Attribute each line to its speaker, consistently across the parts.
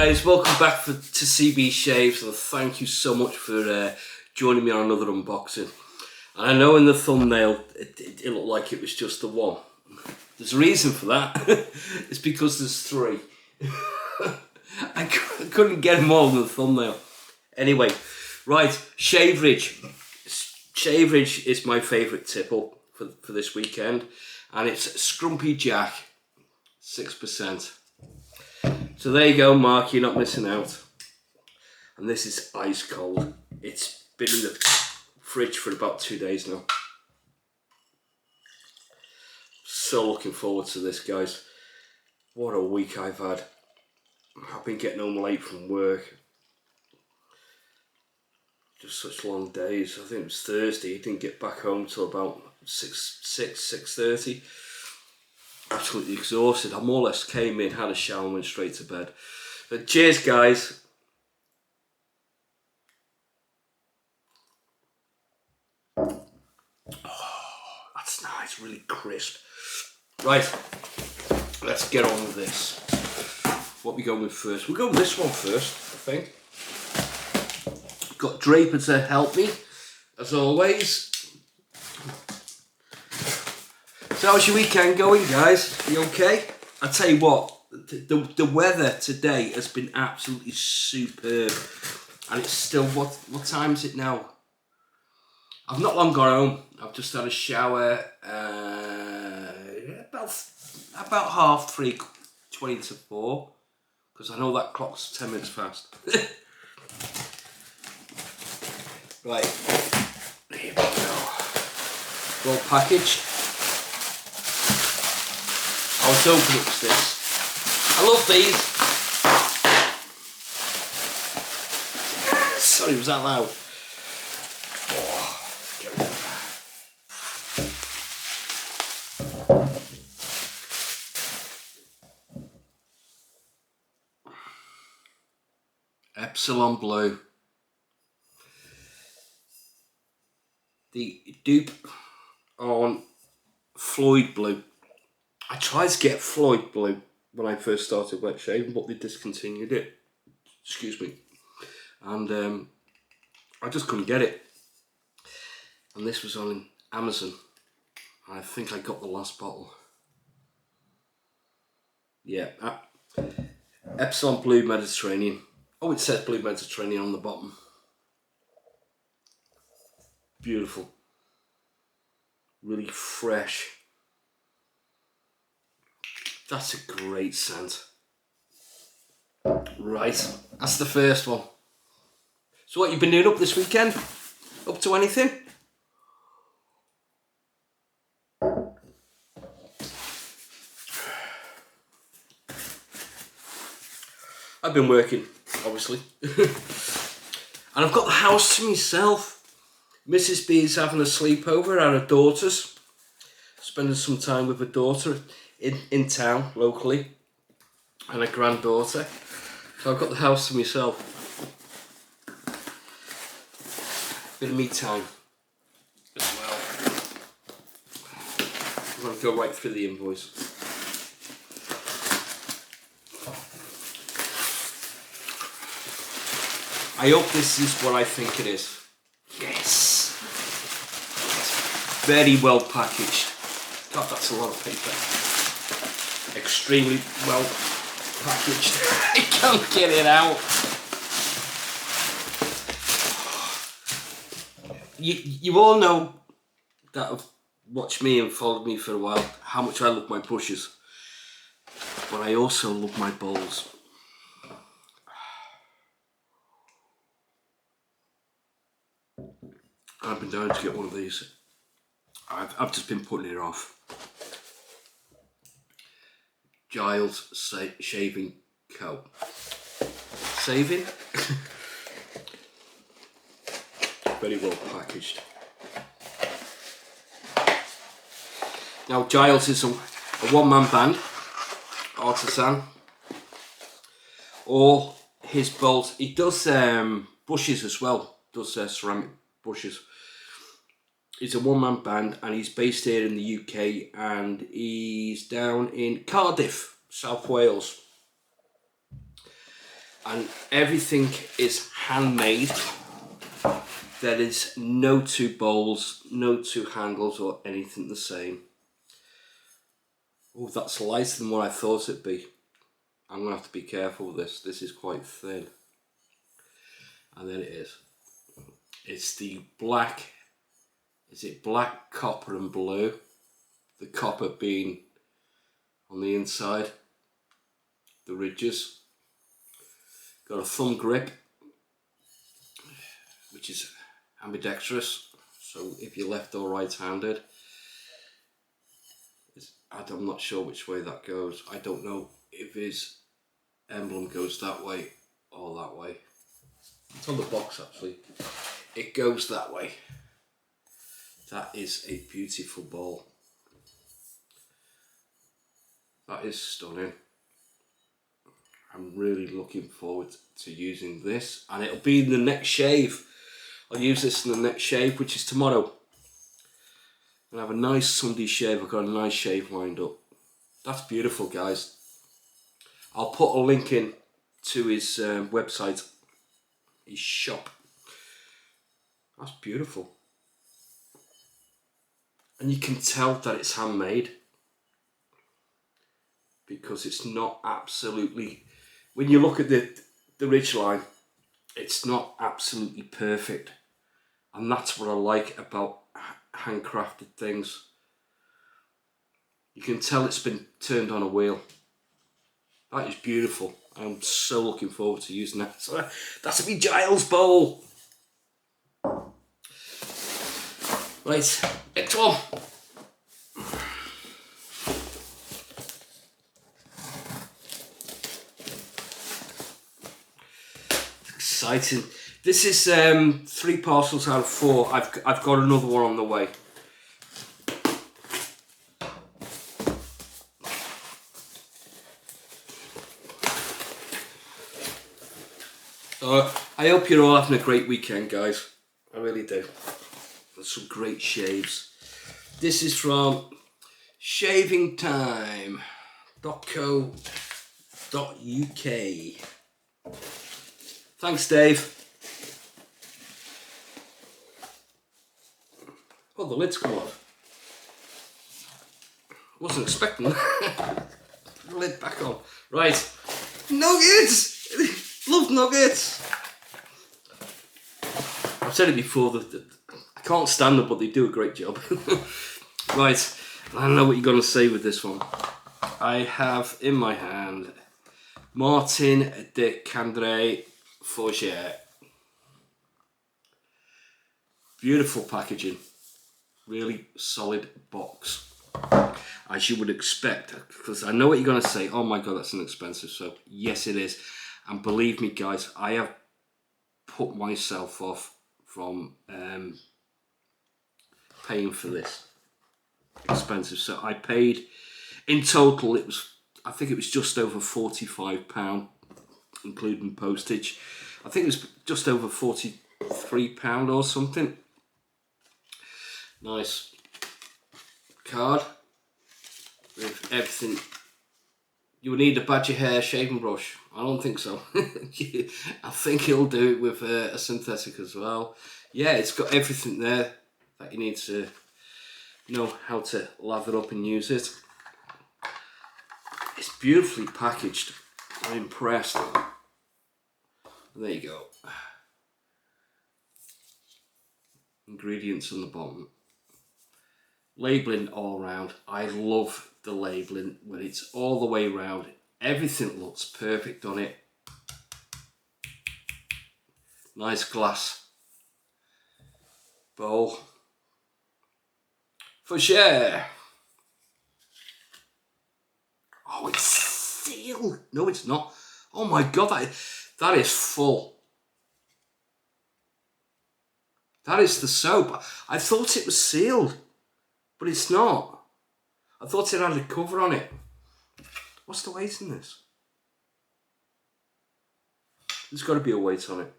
Speaker 1: guys, welcome back to CB Shaves, and thank you so much for joining me on another unboxing. And I know in the thumbnail it looked like it was just the one. There's a reason for that. It's because there's three. I couldn't get them all in the thumbnail. Anyway, right, Shaverage. Shaverage is my favourite tipple for this weekend, and it's Scrumpy Jack, 6%. So there you go, Mark, you're not missing out. And this is ice cold. It's been in the fridge for about 2 days now. So looking forward to this, guys. What a week I've had. I've been getting home late from work. Just such long days. I think it was Thursday. I didn't get back home till about 6:30. Absolutely exhausted. I more or less came in, had a shower and went straight to bed. But cheers, guys. Oh, that's nice, really crisp. Right, let's get on with this. What we going with first? We'll go with this one first, I think. Got Draper to help me, as always. So how's your weekend going, guys? You okay? I tell you what, the weather today has been absolutely superb, and it's still what time is it now? I've not long gone home. I've just had a shower. About 3:30, 20 to 4, because I know that clock's 10 minutes fast. Right, here we go. Well packaged. I was hoping it was this. I love these. Sorry, was that loud? Oh, get rid of that. Epsilon Blue. The dupe on Floyd Blue. I tried to get Floyd Blue when I first started wet shaving, but they discontinued it. Excuse me. And I just couldn't get it. And this was on Amazon. I think I got the last bottle. Yeah. Epsilon Blue Mediterranean. Oh, it says Blue Mediterranean on the bottom. Beautiful. Really fresh. That's a great scent. Right, that's the first one. So what you been doing up this weekend? Up to anything? I've been working, obviously. And I've got the house to myself. Mrs. B is having a sleepover at her daughter's. Spending some time with her daughter in town, locally. And a granddaughter. So I've got the house to myself. Bit of me time as well. I'm going to go right through the invoice. I hope this is what I think it is. Yes! It's very well packaged. God, that's a lot of paper. Extremely well packaged. I can't get it out. You all know that have watched me and followed me for a while how much I love my brushes, but I also love my bowls. I've been dying to get one of these. I've just been putting it off. Giles Shaving Co. Saving? Very well packaged. Now Giles is a one-man band, artisan. All his bowls, he does brushes as well, does ceramic brushes. He's a one-man band and he's based here in the UK, and he's down in Cardiff, South Wales. and everything is handmade. There is no two bowls, no two handles or anything the same. Oh, that's lighter than what I thought it'd be. I'm going to have to be careful with this. This is quite thin. And then it is. It's the black, is it black, copper and blue? The copper being on the inside, the ridges. Got a thumb grip, which is ambidextrous. So if you're left or right-handed, I'm not sure which way that goes. I don't know if his emblem goes that way or that way. It's on the box actually. It goes that way. That is a beautiful ball. That is stunning. I'm really looking forward to using this, and it'll be in the next shave. I'll use this in the next shave, which is tomorrow. And have a nice Sunday shave. I've got a nice shave lined up. That's beautiful, guys. I'll put a link in to his website, his shop. That's beautiful. And you can tell that it's handmade, because it's not absolutely, when you look at the ridge line, it's not absolutely perfect. And that's what I like about handcrafted things. You can tell it's been turned on a wheel. That is beautiful. I'm so looking forward to using that. So that's me Giles bowl. Right, next one. Exciting. This is 3 parcels out of 4. I've got another one on the way. I hope you're all having a great weekend, guys. I really do. There's some great shaves. This is from shavingtime.co.uk. Thanks, Dave. Oh, the lid's come off. Wasn't expecting that. Put the lid back on. Right. Nuggets! Love nuggets! I've said it before, that I can't stand them, but they do a great job. Right. I know what you're going to say with this one. I have in my hand Martin de Candre Fourchette. Beautiful packaging. Really solid box, as you would expect, because I know what you're going to say. Oh my god, that's an expensive soap. Yes, it is. And believe me, guys, I have put myself off from paying for this expensive soap. I paid, in total, I think it was just over £45, including postage. I think it was just over £43 or something. Nice card with everything. You would need a badger hair shaving brush. I don't think so. I think it'll do it with a synthetic as well. Yeah, it's got everything there that you need to know how to lather up and use it. It's beautifully packaged. I'm impressed. There you go. Ingredients on the bottom. Labelling all round. I love the labelling when it's all the way round. Everything looks perfect on it. Nice glass bowl. For share. Oh, it's sealed. No, it's not. Oh my god, that is full. That is the soap. I thought it was sealed, but it's not. I thought it had a cover on it. What's the weight in this? There's got to be a weight on it.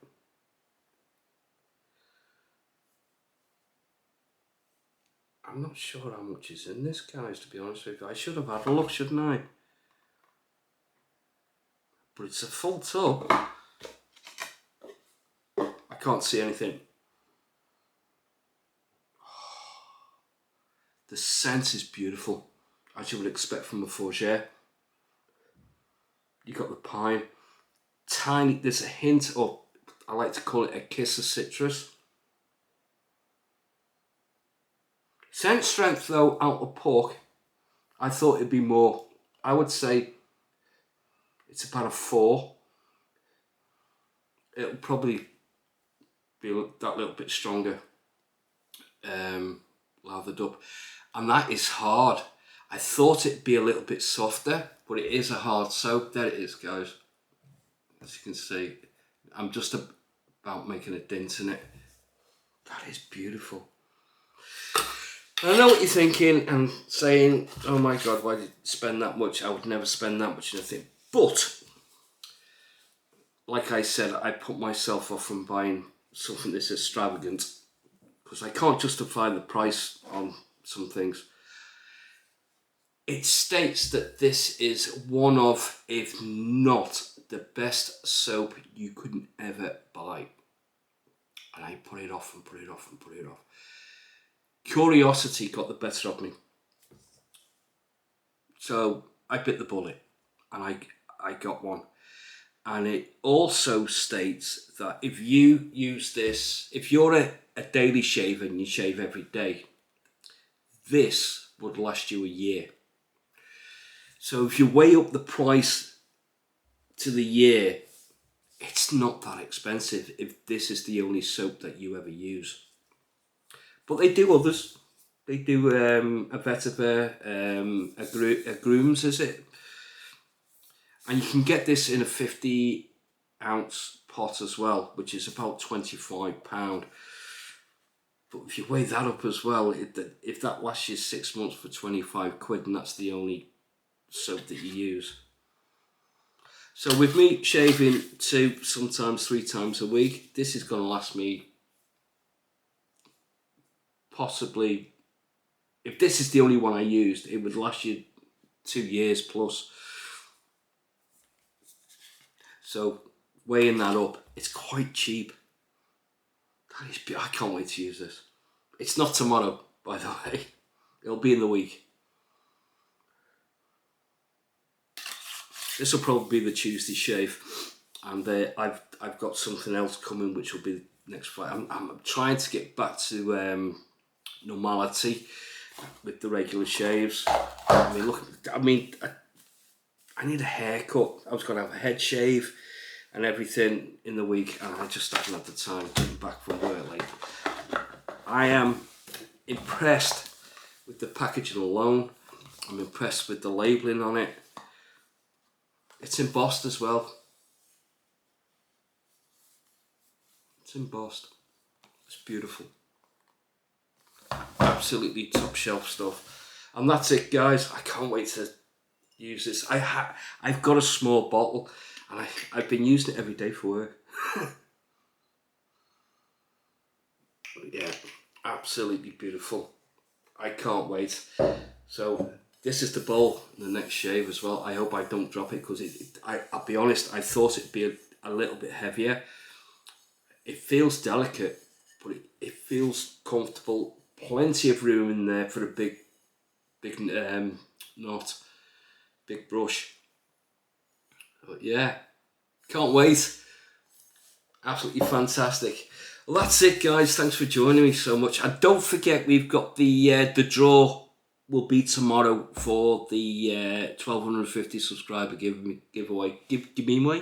Speaker 1: I'm not sure how much is in this, guys, to be honest with you. I should have had a look, shouldn't I? But it's a full tub. can't see anything. The scent is beautiful, as you would expect from a fougere. You got the pine, tiny, there's a hint of, I like to call it a kiss of citrus. Scent strength though, out of pork, I thought it'd be more. I would say it's about a 4. It'll probably be that little bit stronger, lathered up. And that is hard. I thought it'd be a little bit softer, but it is a hard soap. There it is, guys. As you can see, I'm just about making a dent in it. That is beautiful. I know what you're thinking and saying, oh my God, why did you spend that much? I would never spend that much in a thing. But, like I said, I put myself off from buying something this extravagant because I can't justify the price on some things. It states that this is one of, if not the best soap you could ever buy. And I put it off and put it off and put it off. Curiosity got the better of me. So I bit the bullet and I got one. And it also states that if you use this, if you're a daily shaver and you shave every day, this would last you a year. So if you weigh up the price to the year, it's not that expensive if this is the only soap that you ever use. But they do others. They do a vetiver, a grooms, is it? And you can get this in a 50 ounce pot as well, which is about £25. But if you weigh that up as well, if that lasts you 6 months for 25 quid and that's the only soap that you use. So with me shaving 2, sometimes 3 times a week, this is going to last me possibly, if this is the only one I used, it would last you 2 years plus. So weighing that up, it's quite cheap. That is, I can't wait to use this. It's not tomorrow, by the way. It'll be in the week. This will probably be the Tuesday shave, and I've got something else coming which will be next Friday. I'm trying to get back to normality with the regular shaves. I need a haircut. I was going to have a head shave and everything in the week, and I just haven't had the time getting back from work. Like, I am impressed with the packaging alone. I'm impressed with the labelling on it. It's embossed as well. It's embossed. It's beautiful. Absolutely top shelf stuff. And that's it, guys. I can't wait to use this. I've got a small bottle and I've been using it every day for work. Yeah, absolutely beautiful. I can't wait. So this is the bowl in the next shave as well. I hope I don't drop it because I'll be honest, I thought it'd be a little bit heavier. It feels delicate, but it feels comfortable. Plenty of room in there for a big knot, big brush. But yeah, can't wait. Absolutely fantastic. Well, that's it, guys. Thanks for joining me so much. And don't forget, we've got the draw will be tomorrow for the 1250 subscriber giveaway. Give me away.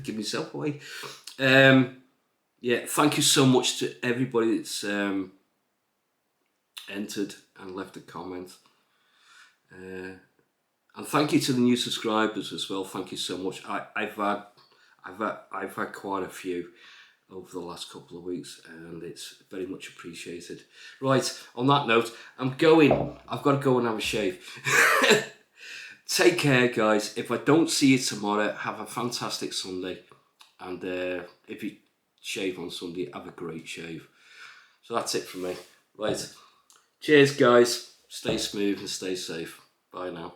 Speaker 1: Give myself away. Yeah, thank you so much to everybody that's entered and left a comment. And thank you to the new subscribers as well. Thank you so much. I've had quite a few over the last couple of weeks, and it's very much appreciated. Right, on that note, I've got to go and have a shave. Take care, guys. If I don't see you tomorrow, have a fantastic Sunday. And if you shave on Sunday, have a great shave. So that's it from me. Right, cheers, guys. Stay smooth and stay safe. Bye now.